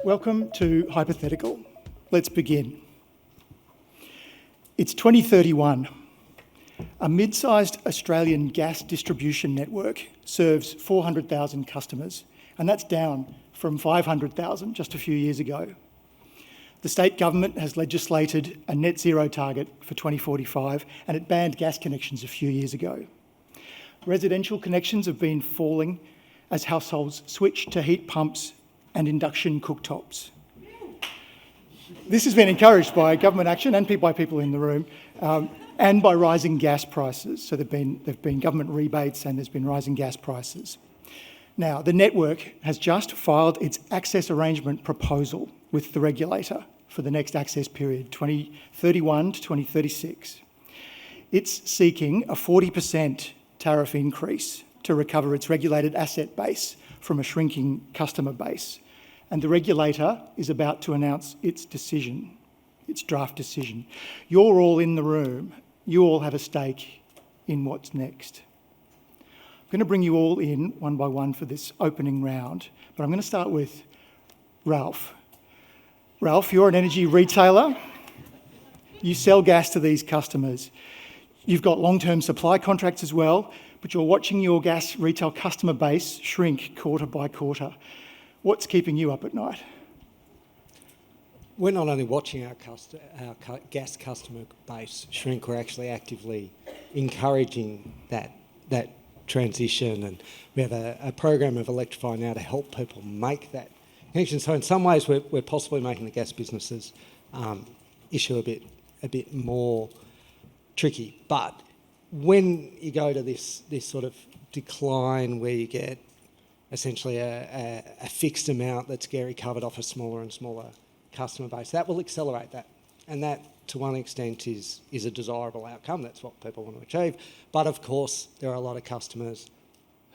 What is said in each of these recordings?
Welcome to Hypothetical. Let's begin. It's 2031. A mid-sized Australian gas distribution network serves 400,000 customers, and that's down from 500,000 just a few years ago. The state government has legislated a net zero target for 2045, and it banned gas connections a few years ago. Residential connections have been falling as households switch to heat pumps and induction cooktops. This has been encouraged by government action and by people in the room, and by rising gas prices. So there've been government rebates and there's been rising gas prices. Now, the network has just filed its access arrangement proposal with the regulator for the next access period, 2031 to 2036. It's seeking a 40% tariff increase to recover its regulated asset base from a shrinking customer base. And the regulator is about to announce its decision, its draft decision. You're all in the room. You all have a stake in what's next. I'm going to bring you all in one by one for this opening round, but I'm going to start with Ralph. Ralph, you're an energy retailer. You sell gas to these customers. You've got long-term supply contracts as well, but you're watching your gas retail customer base shrink quarter by quarter. What's keeping you up at night? We're not only watching our gas customer base shrink, we're actually actively encouraging that transition, and we have a program of Electrify Now to help people make that connection. So in some ways we're possibly making the gas businesses issue a bit more tricky. But when you go to this sort of decline where you get essentially a fixed amount that's recovered off a smaller and smaller customer base, that will accelerate that. And that, to one extent, is a desirable outcome. That's what people want to achieve. But of course, there are a lot of customers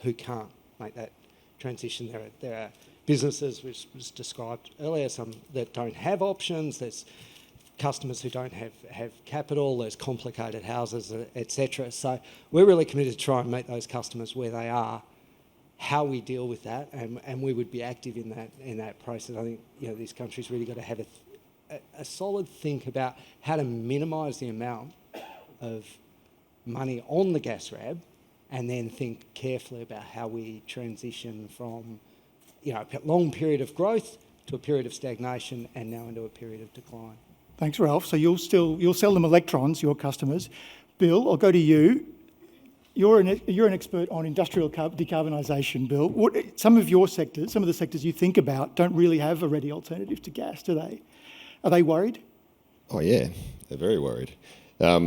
who can't make that transition. There are businesses, which was described earlier, some that don't have options. There's customers who don't have capital. There's complicated houses, etc. So we're really committed to try and meet those customers where they are. How we deal with that, and we would be active in that process. I think this country's really got to have a solid think about how to minimise the amount of money on the gas RAB, and then think carefully about how we transition from a long period of growth to a period of stagnation, and now into a period of decline. Thanks, Ralph. So you'll sell them electrons, your customers. Bill, I'll go to you. You're an expert on industrial decarbonisation, Bill. Some of the sectors you think about don't really have a ready alternative to gas, do they? Are they worried? Oh yeah, they're very worried. They're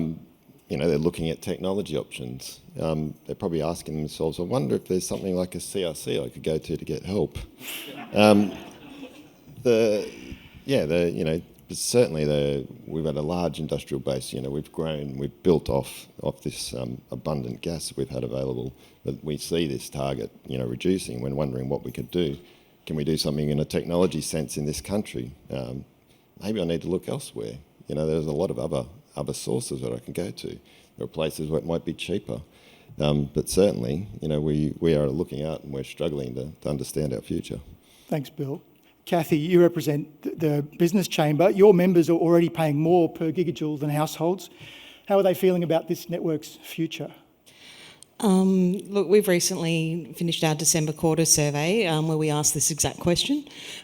looking at technology options. They're probably asking themselves, I wonder if there's something like a CRC I could go to get help. Certainly we've had a large industrial base. We've grown, we've built off this abundant gas that we've had available. But we see this target, reducing. We're wondering what we could do. Can we do something in a technology sense in this country? Maybe I need to look elsewhere. There's a lot of other sources that I can go to. There are places where it might be cheaper. But certainly, we are looking out and we're struggling to understand our future. Thanks, Bill. Cathi, you represent the business chamber. Your members are already paying more per gigajoule than households. How are they feeling about this network's future? Look, we've recently finished our December quarter survey where we asked this exact question,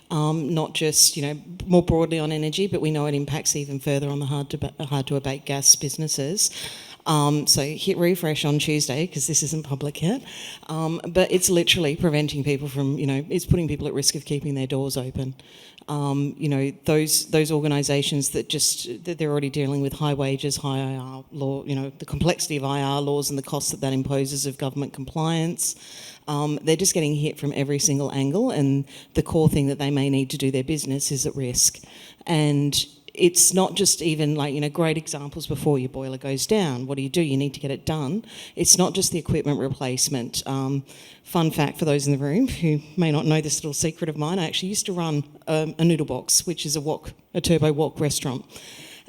not just more broadly on energy, but we know it impacts even further on the hard to abate gas businesses. So hit refresh on Tuesday, because this isn't public yet. But it's literally preventing people from, it's putting people at risk of keeping their doors open. Those organisations that they're already dealing with high wages, high IR law, the complexity of IR laws and the costs that imposes of government compliance. They're just getting hit from every single angle, and the core thing that they may need to do their business is at risk. And it's not just even great examples before your boiler goes down. What do? You need to get it done. It's not just the equipment replacement. Fun fact for those in the room who may not know this little secret of mine, I actually used to run a noodle box, which is a turbo wok restaurant.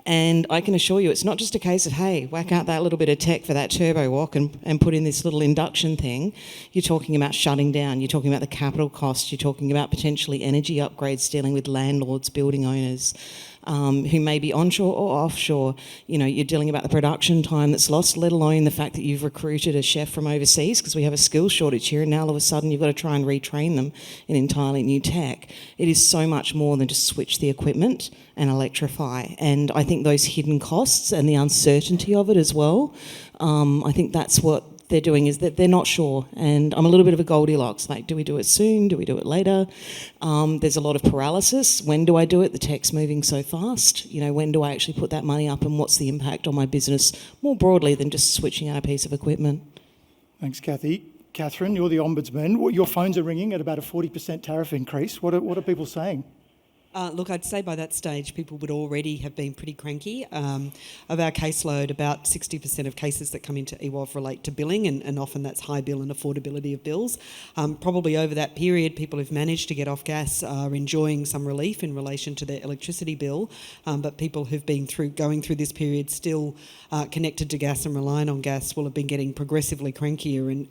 And I can assure you it's not just a case of, hey, whack out that little bit of tech for that turbo walk and put in this little induction thing. You're talking about shutting down, you're talking about the capital costs, you're talking about potentially energy upgrades dealing with landlords, building owners, who may be onshore or offshore. You know, you're dealing about the production time that's lost, let alone the fact that you've recruited a chef from overseas because we have a skills shortage here, and now all of a sudden you've got to try and retrain them in entirely new tech. It is so much more than just switch the equipment and electrify. And I think those hidden costs and the uncertainty of it as well, I think that's what they're doing, is that they're not sure. And I'm a little bit of a Goldilocks, like, do we do it soon? Do we do it later? There's a lot of paralysis. When do I do it? The tech's moving so fast. You know, when do I actually put that money up, and what's the impact on my business more broadly than just switching out a piece of equipment? Thanks, Cathi. Catherine, you're the Ombudsman. Your phones are ringing at about a 40% tariff increase. What are people saying? Look, I'd say by that stage people would already have been pretty cranky. Of our caseload, about 60% of cases that come into EWOV relate to billing, and often that's high bill and affordability of bills. Probably over that period, people who've managed to get off gas are enjoying some relief in relation to their electricity bill, but people who've been going through this period still connected to gas and relying on gas will have been getting progressively crankier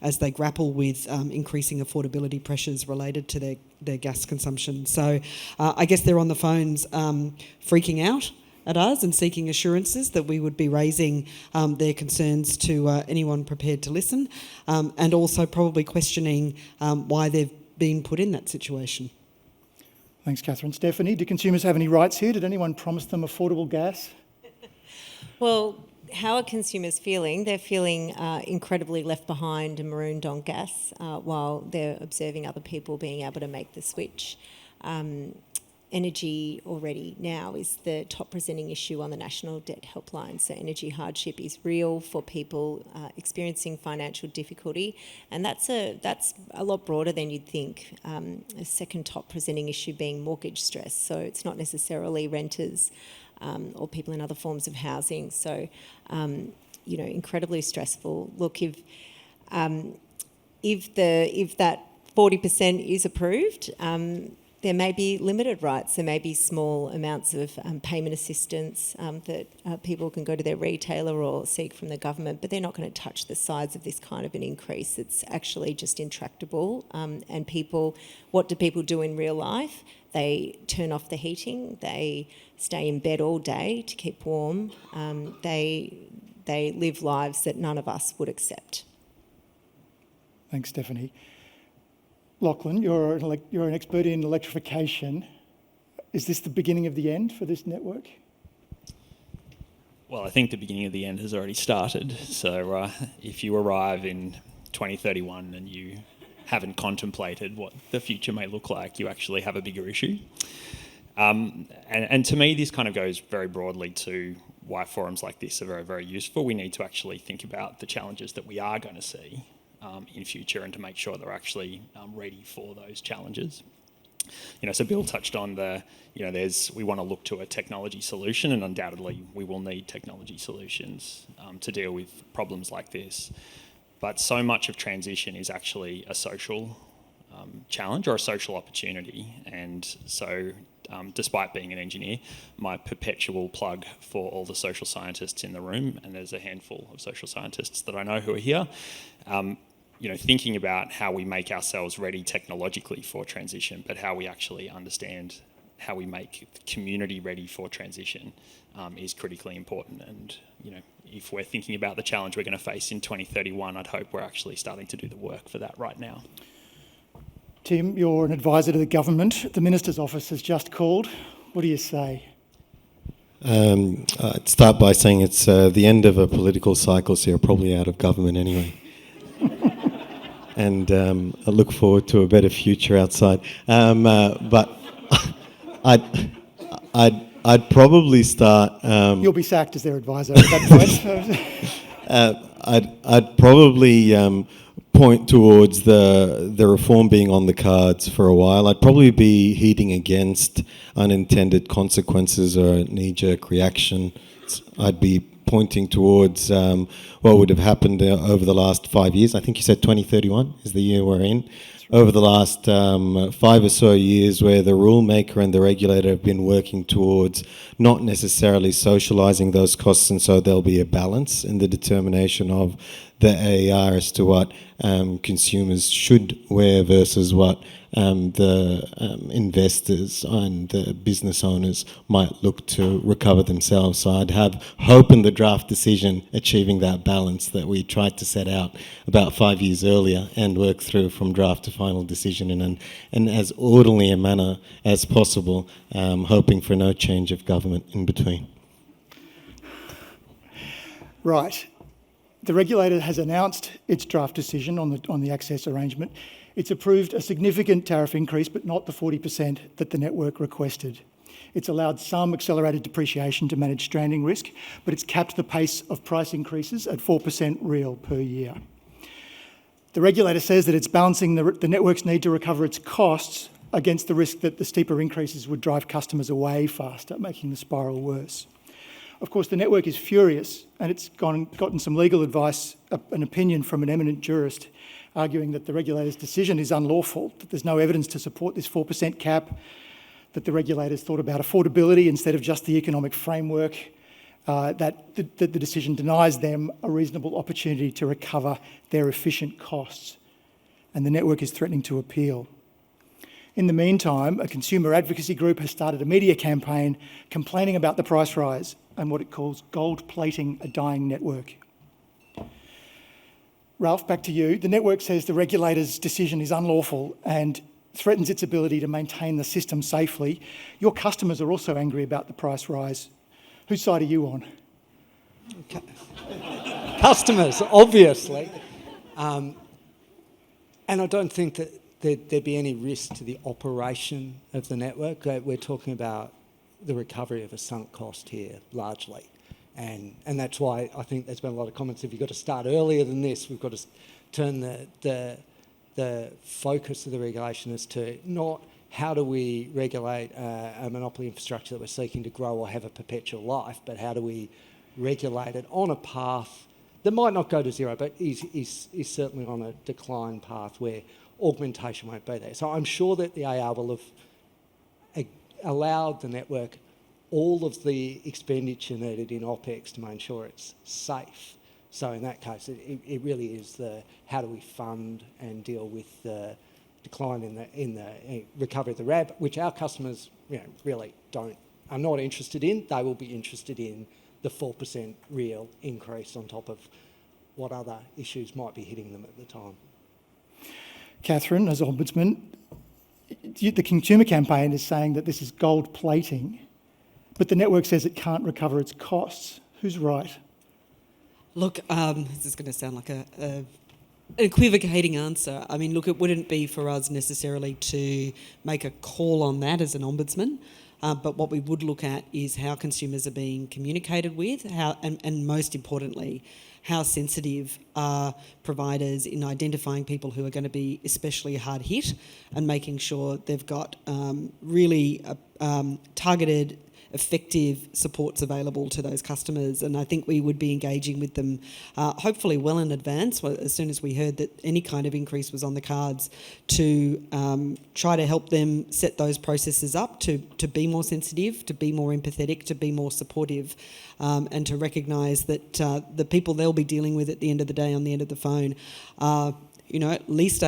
as they grapple with increasing affordability pressures related to their gas consumption. So I guess they're on the phones freaking out at us and seeking assurances that we would be raising their concerns to anyone prepared to listen, and also probably questioning why they've been put in that situation. Thanks, Catherine. Stephanie, do consumers have any rights here? Did anyone promise them affordable gas? Well, how are consumers feeling? They're feeling incredibly left behind and marooned on gas while they're observing other people being able to make the switch. Energy already now is the top presenting issue on the National Debt Helpline. So energy hardship is real for people experiencing financial difficulty, and that's a lot broader than you'd think. A second top presenting issue being mortgage stress. So it's not necessarily renters or people in other forms of housing. So, incredibly stressful. Look, if that 40% is approved, there may be limited rights. There may be small amounts of payment assistance that people can go to their retailer or seek from the government, but they're not going to touch the size of this kind of an increase. It's actually just intractable. And what do people do in real life? They turn off the heating. They stay in bed all day to keep warm. They live lives that none of us would accept. Thanks, Stephanie. Lachlan, you're an expert in electrification. Is this the beginning of the end for this network? Well, I think the beginning of the end has already started. So if you arrive in 2031 and you haven't contemplated what the future may look like, you actually have a bigger issue. And to me, this kind of goes very broadly to why forums like this are very, very useful. We need to actually think about the challenges that we are going to see in future, and to make sure they're actually ready for those challenges. So Bill touched on we want to look to a technology solution, and undoubtedly we will need technology solutions to deal with problems like this. But so much of transition is actually a social challenge or a social opportunity. And so despite being an engineer, my perpetual plug for all the social scientists in the room, and there's a handful of social scientists that I know who are here, thinking about how we make ourselves ready technologically for transition, but how we actually understand how we make the community ready for transition is critically important. And, if we're thinking about the challenge we're going to face in 2031, I'd hope we're actually starting to do the work for that right now. Tim, you're an advisor to the government. The Minister's office has just called. What do you say? I'd start by saying it's the end of a political cycle, so you're probably out of government anyway. And I look forward to a better future outside. But I'd probably start. You'll be sacked as their advisor at that point. I'd probably point towards the reform being on the cards for a while. I'd probably be heeding against unintended consequences or knee-jerk reaction. I'd be pointing towards what would have happened over the last 5 years. I think you said 2031 is the year we're in. Over the last 5 or so years, where the rule maker and the regulator have been working towards not necessarily socialising those costs, and so there'll be a balance in the determination of the AER as to what consumers should wear versus what the investors and the business owners might look to recover themselves. So I'd have hope in the draft decision achieving that balance that we tried to set out about 5 years earlier and work through from draft to final decision in as orderly a manner as possible, hoping for no change of government in between. Right. The regulator has announced its draft decision on the access arrangement. It's approved a significant tariff increase, but not the 40% that the network requested. It's allowed some accelerated depreciation to manage stranding risk, but it's capped the pace of price increases at 4% real per year. The regulator says that it's balancing the network's need to recover its costs against the risk that the steeper increases would drive customers away faster, making the spiral worse. Of course, the network is furious, and it's gotten some legal advice, an opinion from an eminent jurist, arguing that the regulator's decision is unlawful, that there's no evidence to support this 4% cap, that the regulators thought about affordability instead of just the economic framework, that the decision denies them a reasonable opportunity to recover their efficient costs, and the network is threatening to appeal. In the meantime, a consumer advocacy group has started a media campaign complaining about the price rise and what it calls gold plating a dying network. Ralph, back to you. The network says the regulator's decision is unlawful and threatens its ability to maintain the system safely. Your customers are also angry about the price rise. Whose side are you on? Customers, obviously. And I don't think that there'd be any risk to the operation of the network. We're talking about the recovery of a sunk cost here, largely. And that's why I think there's been a lot of comments. If you've got to start earlier than this, we've got to turn the focus of the regulation as to not how do we regulate a monopoly infrastructure that we're seeking to grow or have a perpetual life, but how do we regulate it on a path that might not go to zero, but is certainly on a decline path where augmentation won't be there. So I'm sure that the AR will have allowed the network all of the expenditure needed in OPEX to make sure it's safe. So in that case, it really is the how do we fund and deal with the decline in the recovery of the RAB, which our customers really are not interested in. They will be interested in the 4% real increase on top of what other issues might be hitting them at the time. Catherine, as Ombudsman, the consumer campaign is saying that this is gold plating, but the network says it can't recover its costs. Who's right? Look, this is going to sound like an equivocating answer. I mean, look, it wouldn't be for us necessarily to make a call on that as an ombudsman, but what we would look at is how consumers are being communicated with, and most importantly, how sensitive are providers in identifying people who are going to be especially hard hit and making sure they've got really targeted, effective supports available to those customers. And I think we would be engaging with them hopefully well in advance, as soon as we heard that any kind of increase was on the cards, to try to help them set those processes up to be more sensitive, to be more empathetic, to be more supportive, and to recognise that the people they'll be dealing with at the end of the day on the end of the phone are, at least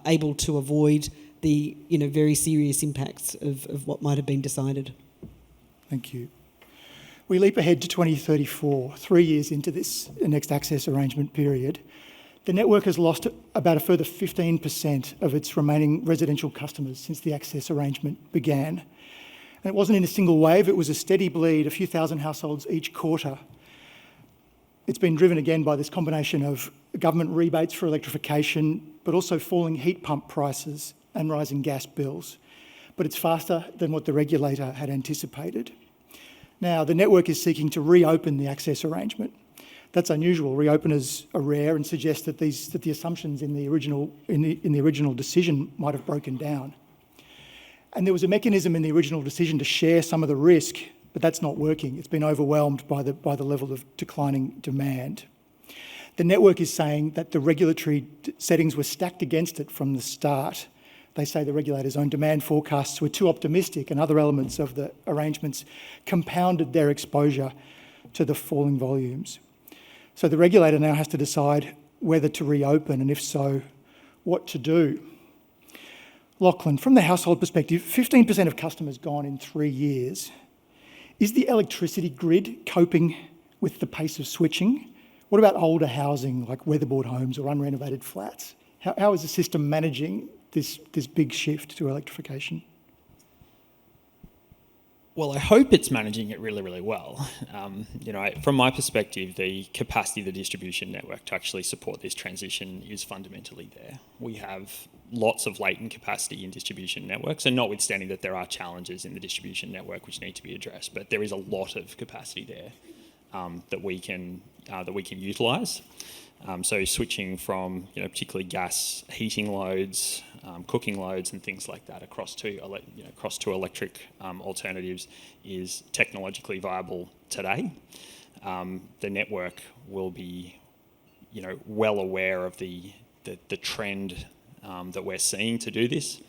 able to avoid the very serious impacts of what might have been decided. Thank you. We leap ahead to 2034, 3 years into this next access arrangement period. The network has lost about a further 15% of its remaining residential customers since the access arrangement began. And it wasn't in a single wave, it was a steady bleed, a few thousand households each quarter. It's been driven again by this combination of government rebates for electrification, but also falling heat pump prices and rising gas bills. But it's faster than what the regulator had anticipated. Now, the network is seeking to reopen the access arrangement. That's unusual. Reopeners are rare and suggest that the assumptions in the original decision might have broken down. And there was a mechanism in the original decision to share some of the risk but that's not working. It's been overwhelmed by the level of declining demand. The network is saying that the regulatory settings were stacked against it from the start. They say the regulator's own demand forecasts were too optimistic and other elements of the arrangements compounded their exposure to the falling volumes. So the regulator now has to decide whether to reopen, and if so, what to do. Lachlan, from the household perspective, 15% of customers gone in 3 years. Is the electricity grid coping with the pace of switching? What about older housing like weatherboard homes or unrenovated flats? How is the system managing this big shift to electrification? Well, I hope it's managing it really, really well. From my perspective, the capacity of the distribution network to actually support this transition is fundamentally there. We have lots of latent capacity in distribution networks, and notwithstanding that there are challenges in the distribution network which need to be addressed, but there is a lot of capacity there that we can utilise. So switching from particularly gas heating loads, cooking loads, and things like that across to electric alternatives is technologically viable today. The network will be well aware of the trend that we're seeing to do this.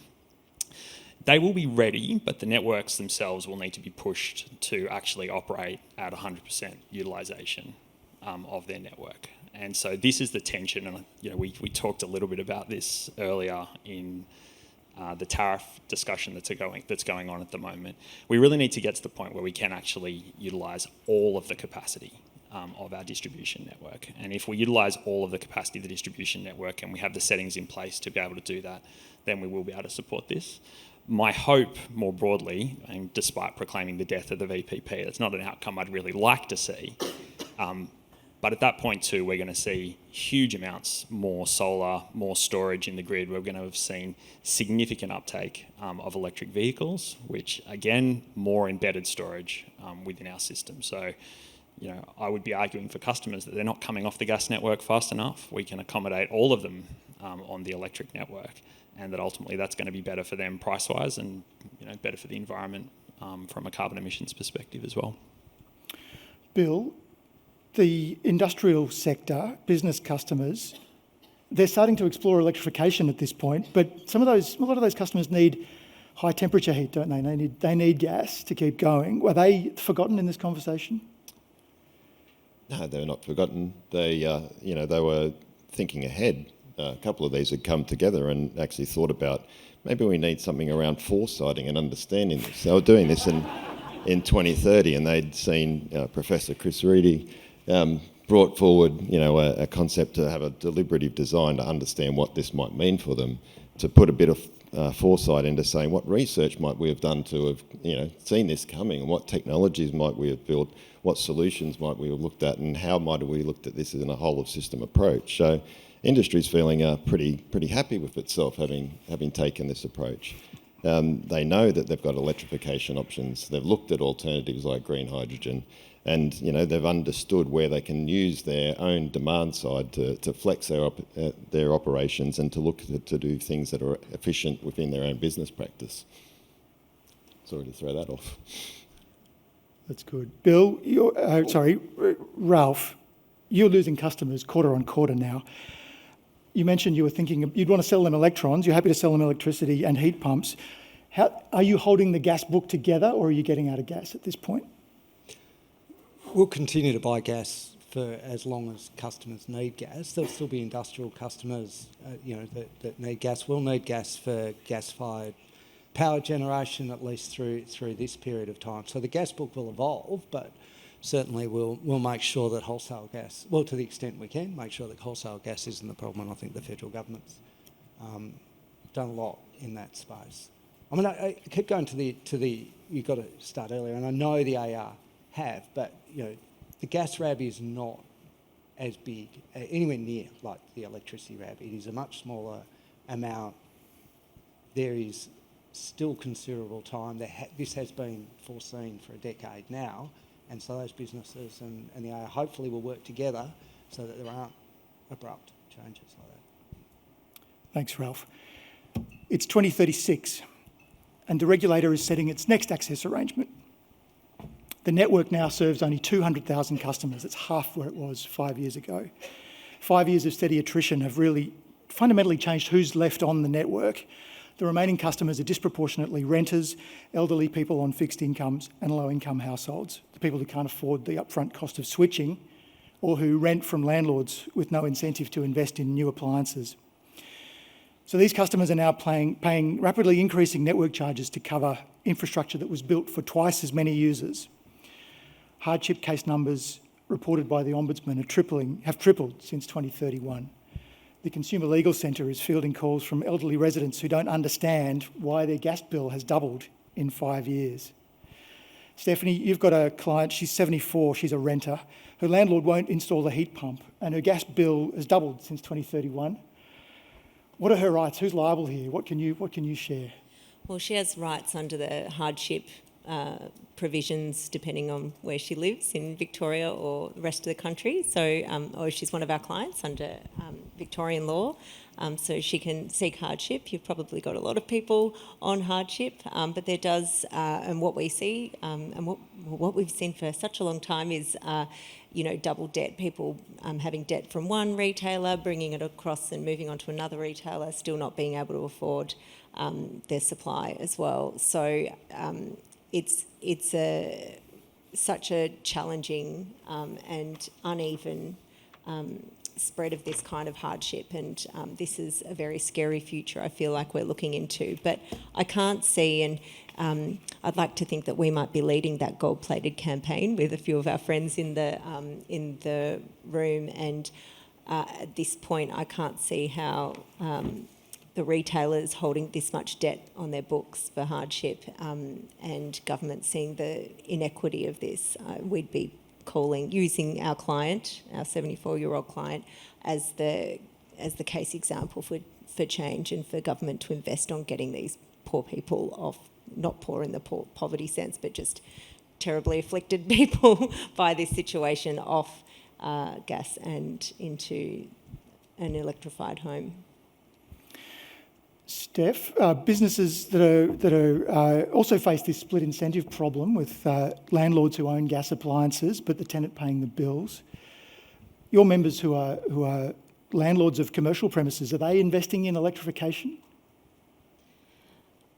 They will be ready, but the networks themselves will need to be pushed to actually operate at 100% utilisation of their network. And so this is the tension, and we talked a little bit about this earlier in the tariff discussion that's going on at the moment. We really need to get to the point where we can actually utilise all of the capacity of our distribution network. And if we utilise all of the capacity of the distribution network and we have the settings in place to be able to do that, then we will be able to support this. My hope, more broadly, and despite proclaiming the death of the VPP, that's not an outcome I'd really like to see. But at that point too, we're going to see huge amounts more solar, more storage in the grid. We're going to have seen significant uptake of electric vehicles, which again, more embedded storage within our system. So, I would be arguing for customers that they're not coming off the gas network fast enough. We can accommodate all of them on the electric network, and that ultimately that's going to be better for them price-wise and better for the environment from a carbon emissions perspective as well. Bill, the industrial sector, business customers, they're starting to explore electrification at this point, but a lot of those customers need high temperature heat, don't they? They need gas to keep going. Were they forgotten in this conversation? No, they're not forgotten. They were thinking ahead. A couple of these had come together and actually thought about maybe we need something around foresighting and understanding this. They were doing this in 2030, and they'd seen Professor Chris Reedy brought forward, a concept to have a deliberative design to understand what this might mean for them, to put a bit of foresight into saying what research might we have done to have, seen this coming, and what technologies might we have built, what solutions might we have looked at, and how might we have looked at this in a whole of system approach. So industry's feeling pretty happy with itself having taken this approach. They know that they've got electrification options. They've looked at alternatives like green hydrogen, and they've understood where they can use their own demand side to flex their operations and to look to do things that are efficient within their own business practice. Sorry to throw that off. That's good. Bill, Ralph, you're losing customers quarter on quarter now. You mentioned you were thinking you'd want to sell them electrons. You're happy to sell them electricity and heat pumps. Are you holding the gas book together, or are you getting out of gas at this point? We'll continue to buy gas for as long as customers need gas. There'll still be industrial customers, that need gas. We'll need gas for gas-fired power generation at least through this period of time. So the gas book will evolve, but certainly we'll make sure that wholesale gas, well, to the extent we can, make sure that wholesale gas isn't the problem. And I think the federal government's done a lot in that space. I mean, I keep going to the you've got to start earlier, and I know the AR have, but the gas RAB is not as big, anywhere near like the electricity RAB. It is a much smaller amount. There is still considerable time. This has been foreseen for a decade now, and so those businesses and the AR hopefully will work together so that there aren't abrupt changes like that. Thanks, Ralph. It's 2036, and the regulator is setting its next access arrangement. The network now serves only 200,000 customers. It's half where it was 5 years ago. 5 years of steady attrition have really fundamentally changed who's left on the network. The remaining customers are disproportionately renters, elderly people on fixed incomes and low-income households, the people who can't afford the upfront cost of switching or who rent from landlords with no incentive to invest in new appliances. So these customers are now paying rapidly increasing network charges to cover infrastructure that was built for twice as many users. Hardship case numbers reported by the Ombudsman have tripled since 2031. The Consumer Legal Centre is fielding calls from elderly residents who don't understand why their gas bill has doubled in 5 years. Stephanie, you've got a client, she's 74, she's a renter. Her landlord won't install the heat pump and her gas bill has doubled since 2031. What are her rights? Who's liable here? What can you share? Well, she has rights under the hardship provisions depending on where she lives in Victoria or the rest of the country. So, or she's one of our clients under Victorian law, so she can seek hardship. You've probably got a lot of people on hardship, but there does, and what we see, and what we've seen for such a long time is, double debt. People having debt from one retailer, bringing it across and moving on to another retailer, still not being able to afford their supply as well. So it's such a challenging and uneven spread of this kind of hardship, and this is a very scary future I feel like we're looking into. But I can't see, and I'd like to think that we might be leading that gold-plated campaign with a few of our friends in the room, and at this point I can't see how the retailers holding this much debt on their books for hardship and government seeing the inequity of this. We'd be using our client, our 74-year-old client, as the case example for change and for government to invest on getting these poor people off, not poor in the poverty sense, but just terribly afflicted people by this situation, off gas and into an electrified home. Steph, businesses that are also face this split incentive problem with landlords who own gas appliances but the tenant paying the bills. Your members who are landlords of commercial premises, are they investing in electrification?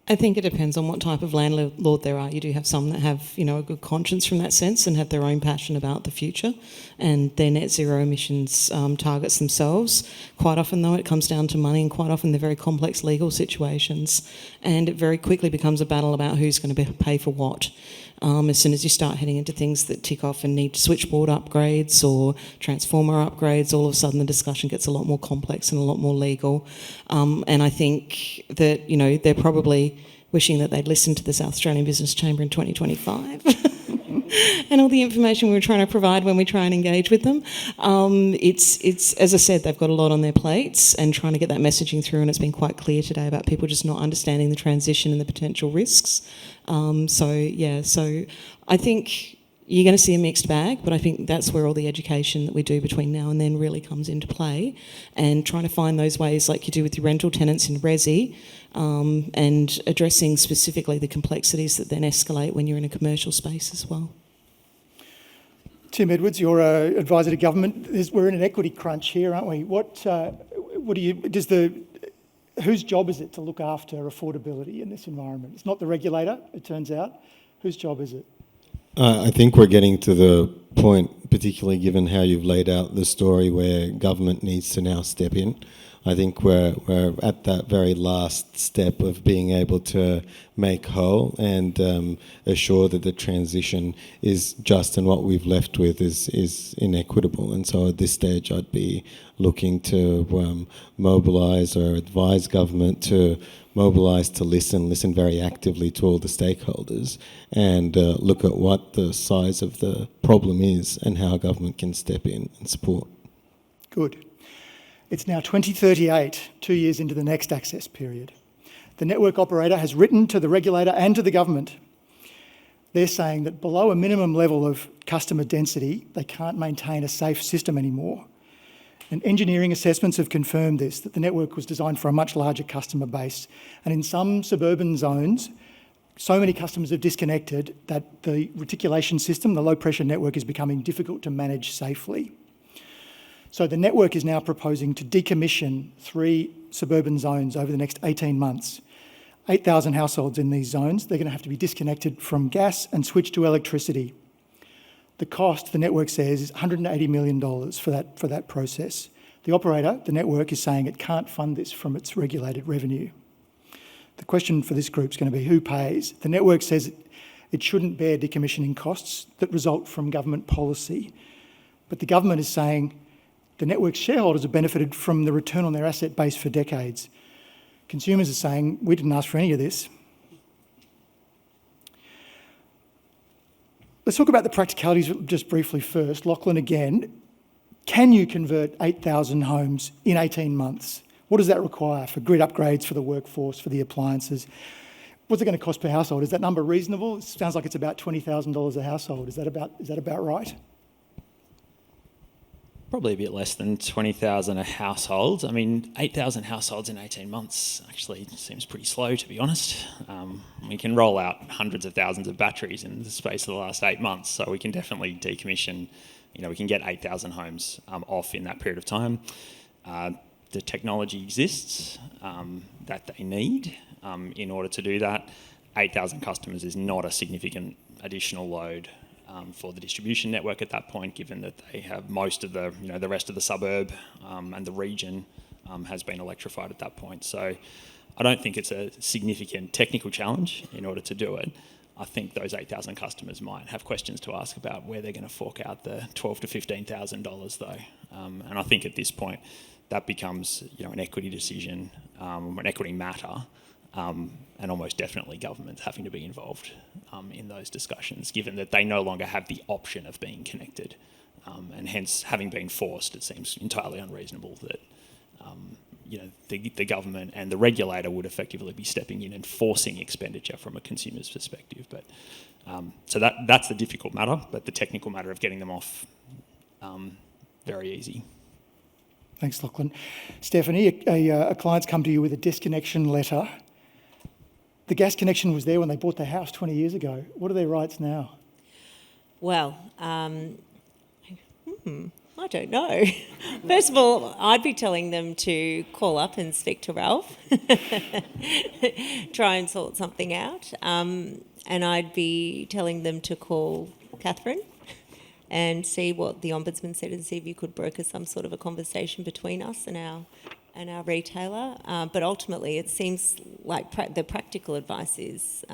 I think it depends on what type of landlord there are. You do have some that have, a good conscience from that sense and have their own passion about the future and their net zero emissions targets themselves. Quite often, though, it comes down to money, and quite often they're very complex legal situations, and it very quickly becomes a battle about who's going to pay for what. As soon as you start heading into things that tick off and need switchboard upgrades or transformer upgrades, all of a sudden the discussion gets a lot more complex and a lot more legal. And I think that, they're probably wishing that they'd listened to the South Australian Business Chamber in 2025 and all the information we were trying to provide when we try and engage with them. It's as I said, they've got a lot on their plates and trying to get that messaging through, and it's been quite clear today about people just not understanding the transition and the potential risks. So I think you're going to see a mixed bag, but I think that's where all the education that we do between now and then really comes into play, and trying to find those ways like you do with your rental tenants in Resi, and addressing specifically the complexities that then escalate when you're in a commercial space as well. Tim Edwards, you're an advisor to government. We're in an equity crunch here, aren't we? Whose job is it to look after affordability in this environment? It's not the regulator, it turns out. Whose job is it? I think we're getting to the point, particularly given how you've laid out the story, where government needs to now step in. I think we're at that very last step of being able to make whole and assure that the transition is just, and what we've left with is inequitable. And so at this stage I'd be looking to mobilise or advise government to mobilise to listen very actively to all the stakeholders and look at what the size of the problem is and how government can step in and support. Good. It's now 2038, 2 years into the next access period. The network operator has written to the regulator and to the government. They're saying that below a minimum level of customer density, they can't maintain a safe system anymore. And engineering assessments have confirmed this, that the network was designed for a much larger customer base. And in some suburban zones, so many customers have disconnected that the reticulation system, the low pressure network, is becoming difficult to manage safely. So the network is now proposing to decommission 3 suburban zones over the next 18 months. 8,000 households in these zones, they're going to have to be disconnected from gas and switched to electricity. The cost, the network says, is $180 million for that process. The operator, the network, is saying it can't fund this from its regulated revenue. The question for this group is going to be who pays. The network says it shouldn't bear decommissioning costs that result from government policy. But the government is saying the network's shareholders have benefited from the return on their asset base for decades. Consumers are saying, we didn't ask for any of this. Let's talk about the practicalities just briefly first. Lachlan again, can you convert 8,000 homes in 18 months? What does that require for grid upgrades, for the workforce, for the appliances? What's it going to cost per household? Is that number reasonable? It sounds like it's about $20,000 a household. Is that about right? Probably a bit less than 20,000 a household. I mean, 8,000 households in 18 months actually seems pretty slow, to be honest. We can roll out hundreds of thousands of batteries in the space of the last 8 months, so we can definitely decommission, we can get 8,000 homes off in that period of time. The technology exists that they need in order to do that. 8,000 customers is not a significant additional load for the distribution network at that point, given that they have most of the rest of the suburb and the region has been electrified at that point. So I don't think it's a significant technical challenge in order to do it. I think those 8,000 customers might have questions to ask about where they're going to fork out the $12,000 to $15,000 though. And I think at this point that becomes an equity decision, an equity matter. And almost definitely governments having to be involved in those discussions, given that they no longer have the option of being connected. And hence, having been forced, it seems entirely unreasonable that the government and the regulator would effectively be stepping in and forcing expenditure from a consumer's perspective. But so that's the difficult matter, but the technical matter of getting them off, very easy. Thanks, Lachlan. Stephanie, a client's come to you with a disconnection letter. The gas connection was there when they bought their house 20 years ago. What are their rights now? Well, I don't know. First of all, I'd be telling them to call up and speak to Ralph, try and sort something out. And I'd be telling them to call Catherine and see what the Ombudsman said and see if you could broker some sort of a conversation between us and our retailer. But ultimately, it seems like the practical advice is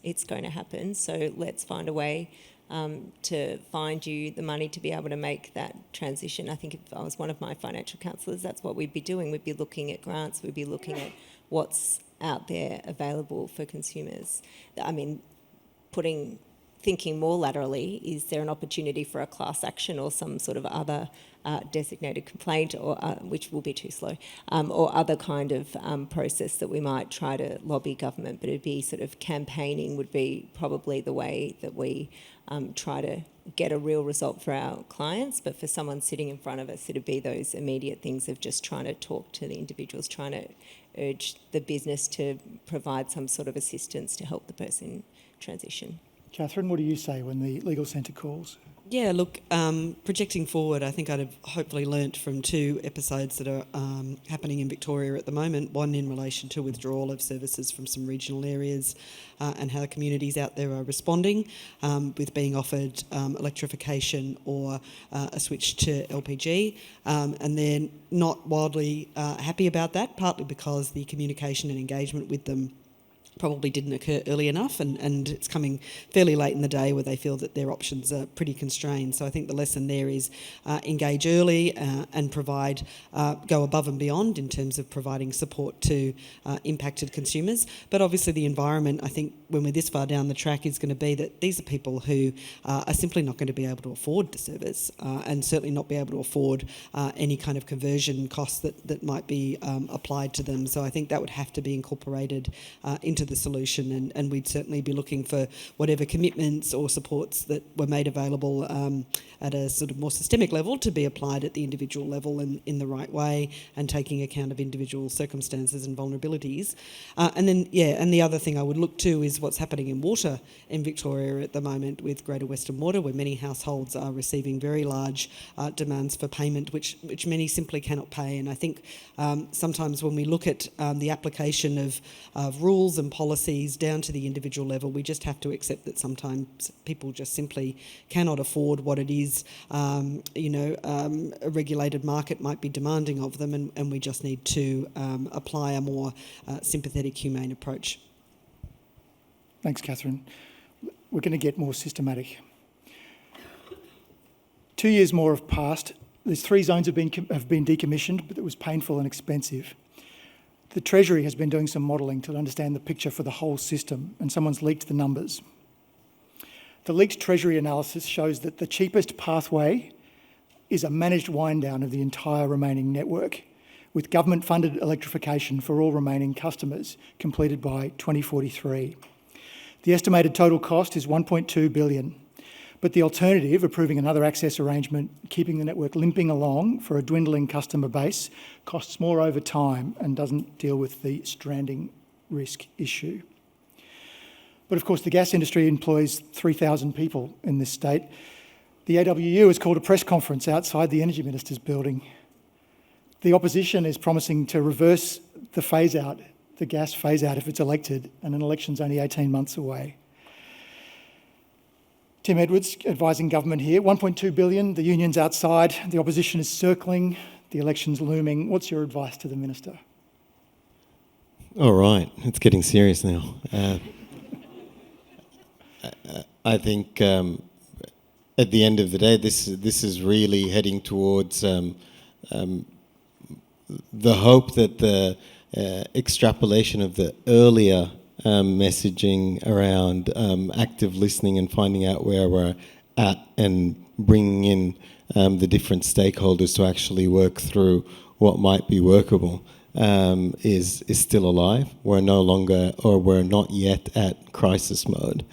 it's going to happen. So let's find a way to find you the money to be able to make that transition. I think if I was one of my financial counsellors, that's what we'd be doing. We'd be looking at grants. We'd be looking at what's out there available for consumers. I mean, thinking more laterally, is there an opportunity for a class action or some sort of other designated complaint, or which will be too slow, or other kind of process that we might try to lobby government, but it'd be sort of campaigning would be probably the way that we try to get a real result for our clients. But for someone sitting in front of us, it'd be those immediate things of just trying to talk to the individuals, trying to urge the business to provide some sort of assistance to help the person transition. Catherine, what do you say when the legal centre calls? Yeah, look, projecting forward, I think I'd have hopefully learnt from 2 episodes that are happening in Victoria at the moment, one in relation to withdrawal of services from some regional areas and how the communities out there are responding with being offered electrification or a switch to LPG. And they're not wildly happy about that, partly because the communication and engagement with them probably didn't occur early enough, and it's coming fairly late in the day where they feel that their options are pretty constrained. So I think the lesson there is engage early and provide, go above and beyond in terms of providing support to impacted consumers. But obviously the environment, I think when we're this far down the track, is going to be that these are people who are simply not going to be able to afford the service and certainly not be able to afford any kind of conversion costs that might be applied to them. So I think that would have to be incorporated into the solution, and we'd certainly be looking for whatever commitments or supports that were made available at a sort of more systemic level to be applied at the individual level and in the right way, and taking account of individual circumstances and vulnerabilities. And the other thing I would look to is what's happening in water in Victoria at the moment with Greater Western Water, where many households are receiving very large demands for payment, which many simply cannot pay. And I think sometimes when we look at the application of rules and policies down to the individual level, we just have to accept that sometimes people just simply cannot afford what it is a regulated market might be demanding of them, and we just need to apply a more sympathetic, humane approach. Thanks, Catherine. We're going to get more systematic. 2 years more have passed. These 3 zones have been decommissioned, but it was painful and expensive. The Treasury has been doing some modelling to understand the picture for the whole system, and someone's leaked the numbers. The leaked Treasury analysis shows that the cheapest pathway is a managed wind down of the entire remaining network, with government-funded electrification for all remaining customers completed by 2043. The estimated total cost is $1.2 billion, but the alternative, approving another access arrangement, keeping the network limping along for a dwindling customer base, costs more over time and doesn't deal with the stranding risk issue. But of course, the gas industry employs 3,000 people in this state. The AWU has called a press conference outside the Energy Minister's building. The opposition is promising to reverse the phase-out, the gas phase-out if it's elected, and an election's only 18 months away. Tim Edwards advising government here. $1.2 billion, the union's outside, the opposition is circling, the election's looming. What's your advice to the minister? All right, it's getting serious now. I think at the end of the day, this is really heading towards the hope that the extrapolation of the earlier messaging around active listening and finding out where we're at and bringing in the different stakeholders to actually work through what might be workable is still alive. We're no longer, or we're not yet at crisis mode.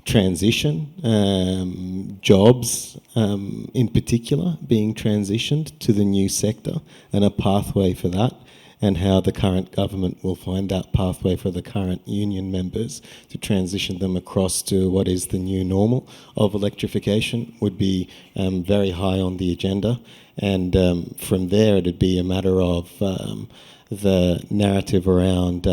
Transition, jobs in particular being transitioned to the new sector, and a pathway for that, and how the current government will find that pathway for the current union members to transition them across to what is the new normal of electrification would be very high on the agenda. And from there, it'd be a matter of the narrative around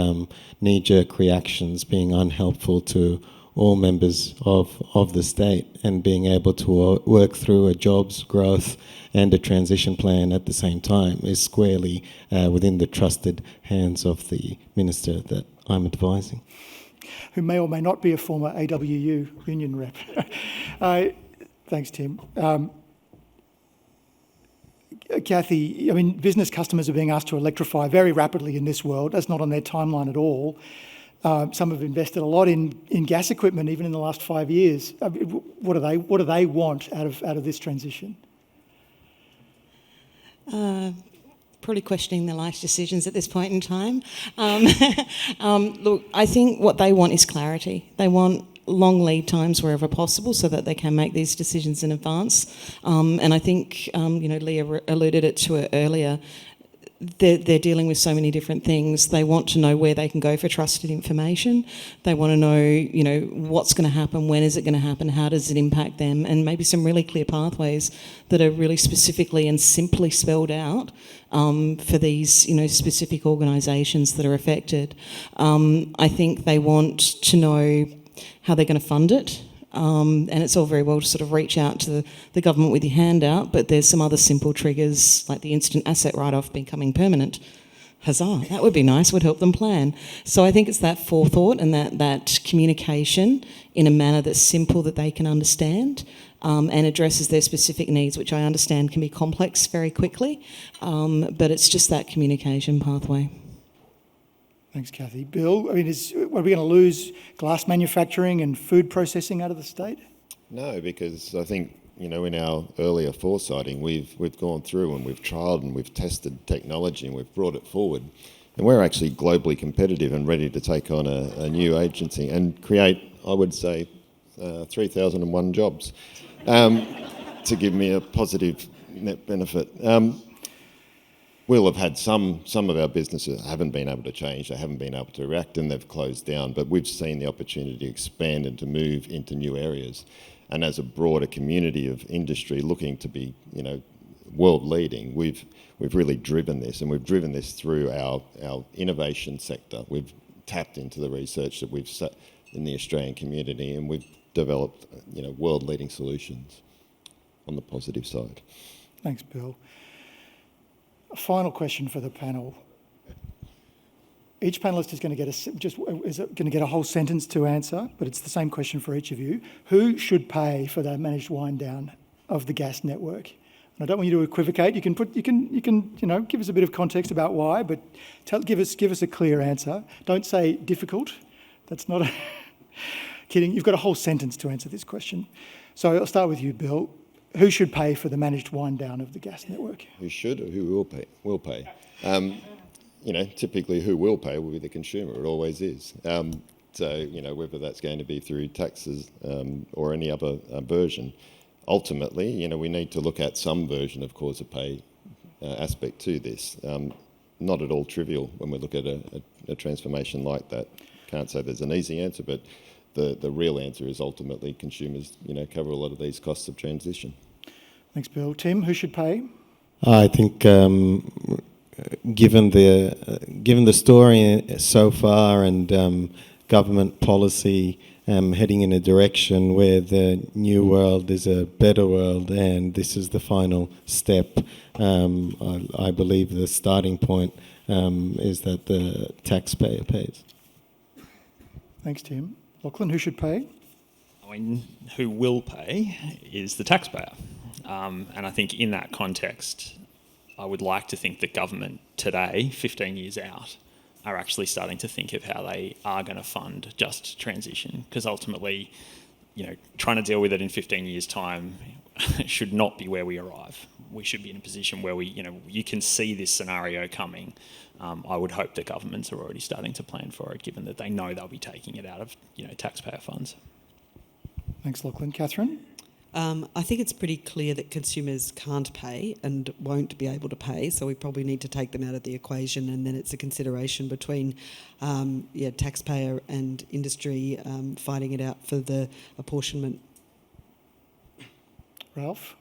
knee-jerk reactions being unhelpful to all members of the state, and being able to work through a jobs growth and a transition plan at the same time is squarely within the trusted hands of the minister that I'm advising. Who may or may not be a former AWU union rep. Thanks, Tim. Cathi, I mean, business customers are being asked to electrify very rapidly in this world. That's not on their timeline at all. Some have invested a lot in gas equipment, even in the last 5 years. What do they want out of this transition? Probably questioning their life decisions at this point in time. Look, I think what they want is clarity. They want long lead times wherever possible so that they can make these decisions in advance. And I think, Leah alluded to it earlier, they're dealing with so many different things. They want to know where they can go for trusted information. They want to know, what's going to happen, when is it going to happen, how does it impact them, and maybe some really clear pathways that are really specifically and simply spelled out for these, specific organisations that are affected. I think they want to know how they're going to fund it. And it's all very well to sort of reach out to the government with your hand out, but there's some other simple triggers, like the instant asset write-off becoming permanent. Huzzah, that would be nice, would help them plan. So I think it's that forethought and that communication in a manner that's simple, that they can understand, and addresses their specific needs, which I understand can be complex very quickly, but it's just that communication pathway. Thanks, Cathi. Bill, are we going to lose glass manufacturing and food processing out of the state? No, because I think, in our earlier foresighting, we've gone through and we've trialled and we've tested technology and we've brought it forward. And we're actually globally competitive and ready to take on a new agency and create, I would say, 3,001 jobs, to give me a positive net benefit. We'll have had some of our businesses haven't been able to change, they haven't been able to react, and they've closed down, but we've seen the opportunity to expand and to move into new areas. And as a broader community of industry looking to be, world leading, we've really driven this, and we've driven this through our innovation sector. We've tapped into the research that we've set in the Australian community, and we've developed, world leading solutions on the positive side. Thanks, Bill. A final question for the panel. Each panellist is going to get a whole sentence to answer, but it's the same question for each of you. Who should pay for the managed wind down of the gas network? And I don't want you to equivocate. You can give us a bit of context about why, but give us a clear answer. Don't say difficult. That's not kidding. You've got a whole sentence to answer this question. So I'll start with you, Bill. Who should pay for the managed wind down of the gas network? Who should or who will pay? Will pay. Typically who will pay will be the consumer. It always is. So, whether that's going to be through taxes or any other version, ultimately, we need to look at some version of cause of pay aspect to this. Not at all trivial when we look at a transformation like that. Can't say there's an easy answer, but the real answer is ultimately consumers, cover a lot of these costs of transition. Thanks, Bill. Tim, who should pay? I think, given the story so far and government policy heading in a direction where the new world is a better world, and this is the final step, I believe the starting point is that the taxpayer pays. Thanks, Tim. Lachlan, who should pay? Who will pay is the taxpayer. And I think in that context, I would like to think that government today, 15 years out, are actually starting to think of how they are going to fund just transition. Because ultimately, trying to deal with it in 15 years' time should not be where we arrive. We should be in a position where you can see this scenario coming. I would hope that governments are already starting to plan for it, given that they know they'll be taking it out of, taxpayer funds. Thanks, Lachlan. Catherine? I think it's pretty clear that consumers can't pay and won't be able to pay, so we probably need to take them out of the equation, and then it's a consideration between taxpayer and industry fighting it out for the apportionment. Ralph?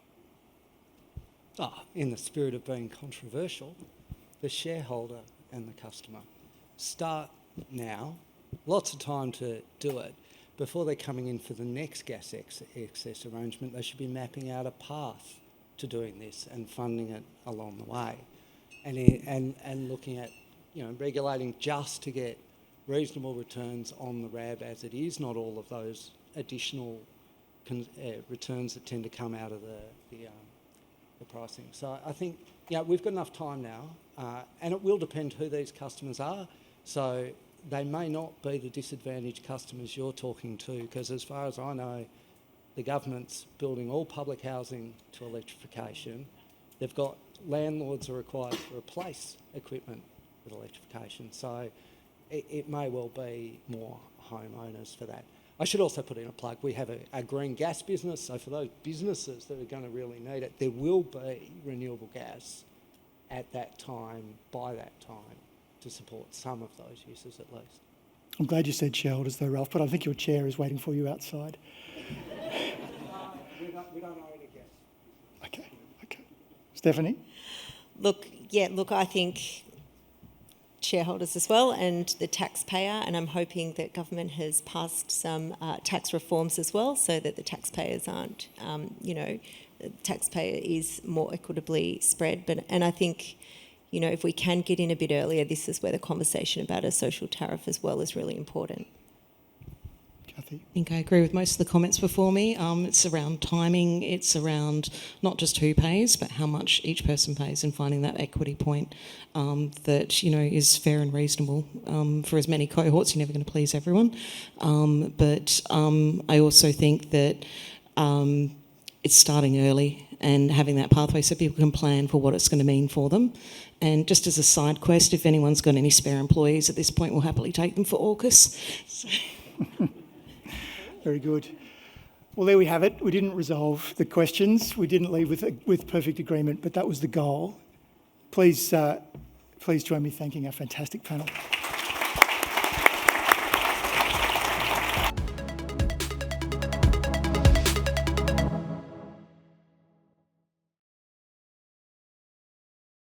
In the spirit of being controversial, the shareholder and the customer. Start now. Lots of time to do it. Before they're coming in for the next gas excess arrangement, they should be mapping out a path to doing this and funding it along the way, and looking at regulating just to get reasonable returns on the RAB as it is, not all of those additional returns that tend to come out of the pricing. So I think we've got enough time now, and it will depend who these customers are. So they may not be the disadvantaged customers you're talking to, because as far as I know, the government's building all public housing to electrification. They've got landlords are required to replace equipment with electrification. So it may well be more homeowners for that. I should also put in a plug. We have a green gas business, so for those businesses that are going to really need it, there will be renewable gas at that time, by that time, to support some of those uses at least. I'm glad you said shareholders though, Ralph, but I think your chair is waiting for you outside. We don't own a gas. Okay. Stephanie? Look, I think shareholders as well, and the taxpayer, and I'm hoping that government has passed some tax reforms as well, so that the taxpayers aren't, the taxpayer is more equitably spread. And I think, if we can get in a bit earlier, this is where the conversation about a social tariff as well is really important. Cathi? I think I agree with most of the comments before me. It's around timing, it's around not just who pays, but how much each person pays, and finding that equity point that, is fair and reasonable. For as many cohorts, you're never going to please everyone. But I also think that it's starting early and having that pathway so people can plan for what it's going to mean for them. And just as a side quest, if anyone's got any spare employees at this point, we'll happily take them for AUKUS. So. Very good. Well, there we have it. We didn't resolve the questions. We didn't leave with perfect agreement, but that was the goal. Please join me thanking our fantastic panel.